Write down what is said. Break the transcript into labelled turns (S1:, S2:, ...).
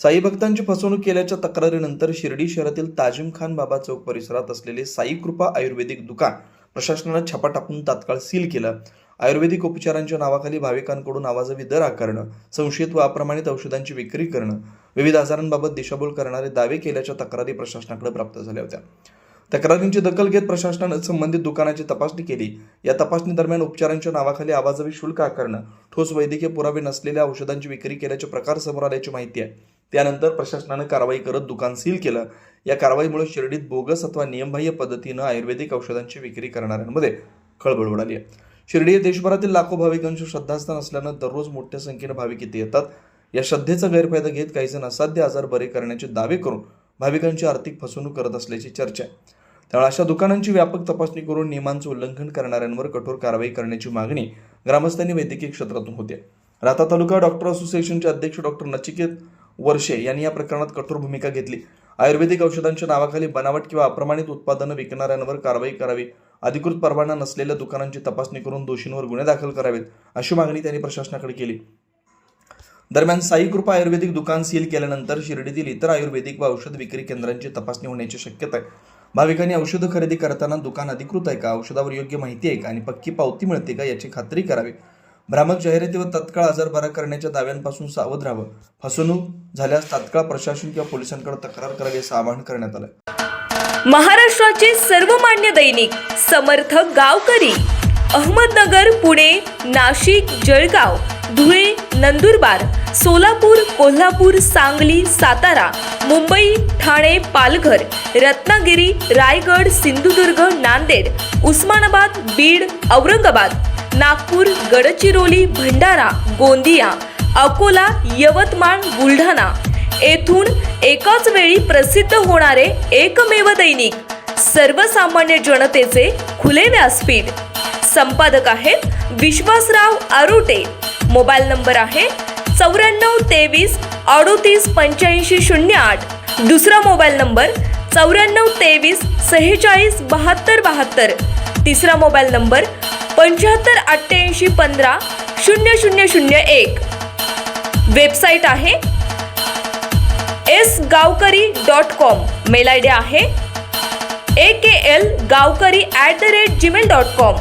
S1: साई भक्तांची फसवणूक केल्याच्या तक्रारीनंतर शिर्डी शहरातील ताजिम खान बाबा चौक परिसरात असलेले साई कृपा आयुर्वेदिक दुकान प्रशासनाने छापा टाकून तात्काळ सील केलं. आयुर्वेदिक उपचारांच्या नावाखाली भाविकांकडून आवाजवी दर आकारणं, संशयित व अप्रमाणित औषधांची विक्री करणं, विविध आजारांबाबत दिशाभूल करणारे दावे केल्याच्या तक्रारी प्रशासनाकडे प्राप्त झाल्या होत्या. तक्रारींची दखल घेत प्रशासनाने संबंधित दुकानाची तपासणी केली. या तपासणी दरम्यान उपचारांच्या नावाखाली आवाजवी शुल्क आकारणं, ठोस वैद्यकीय पुरावे नसलेल्या औषधांची विक्री केल्याचे प्रकार समोर आल्याची माहिती आहे. त्यानंतर प्रशासनाने कारवाई करत दुकान सील केलं. या कारवाईमुळे शिर्डीत बोगस अथवा नियमबाह्य पद्धतीनं आयुर्वेदिक औषधांची विक्री करणाऱ्यांमध्ये खळबळ उडाली आहे. शिर्डी हे देशभरातील लाखो भाविकांचे श्रद्धास्थान असल्यानं दररोज मोठ्या संख्येने भाविक इथे येतात. या श्रद्धेचा गैरफायदा घेत काही जण असाध्य आजार बरे करण्याचे दावे करून भाविकांची आर्थिक फसवणूक करत असल्याची चर्चा आहे. त्यामुळे अशा दुकानांची व्यापक तपासणी करून नियमांचं उल्लंघन करणाऱ्यांवर कठोर कारवाई करण्याची मागणी ग्रामस्थांनी वैद्यकीय क्षेत्रातून होते. राहता तालुका डॉक्टर असोसिएशनचे अध्यक्ष डॉक्टर नचिकेत वर्षे यांनी या प्रकरणात कठोर भूमिका घेतली. आयुर्वेदिक औषधांच्या नावाखाली बनावट किंवा अप्रमाणित उत्पादनं विकणाऱ्यांवर कारवाई करावी, अधिकृत परवाना नसलेल्या दुकानांची तपासणी करून दोषींवर गुन्हे दाखल करावेत, अशी मागणी त्यांनी प्रशासनाकडे केली. दरम्यान साई कृपा आयुर्वेदिक दुकान सील केल्यानंतर शिर्डीतील इतर आयुर्वेदिक व औषध विक्री केंद्रांची तपासणी होण्याची शक्यता आहे. भाविकांनी औषधं खरेदी करताना दुकान अधिकृत आहे का, औषधावर योग्य माहिती आहे का आणि पक्की पावती मिळते का याची खात्री करावी. भ्रामक जाहिराती व तत्काळ आजार बरा करण्याच्या दाव्यांपासून सावध राहावं. फसवणूक झाल्यास तात्काळ प्रशासन किंवा पोलिसांकडे तक्रार करावी असं आवाहन करण्यात आलं.
S2: महाराष्ट्राचे सर्वमान्य दैनिक समर्थ गावकरी अहमदनगर, पुणे, नाशिक, जळगाव, धुळे, नंदुरबार, सोलापूर, कोल्हापूर, सांगली, सातारा, मुंबई, ठाणे, पालघर, रत्नागिरी, रायगड, सिंधुदुर्ग, नांदेड, उस्मानाबाद, बीड, औरंगाबाद, नागपूर, गडचिरोली, भंडारा, गोंदिया, अकोला, यवतमाळ, बुलढाणा येथून एकाच वेळी प्रसिद्ध होणारे एकमेव दैनिक, सर्वसामान्य जनतेचे खुले व्यासपीठ. संपादक आहेत विश्वासराव आरोटे. मोबाईल नंबर आहे 9423 38 85 08. दुसरा मोबाईल नंबर 9423 46 72 72. तिसरा मोबाईल नंबर 75 88 15 0001. वेबसाईट आहे sgavkari.com. मेल आयडी आहे akl gavkari@gmail.com.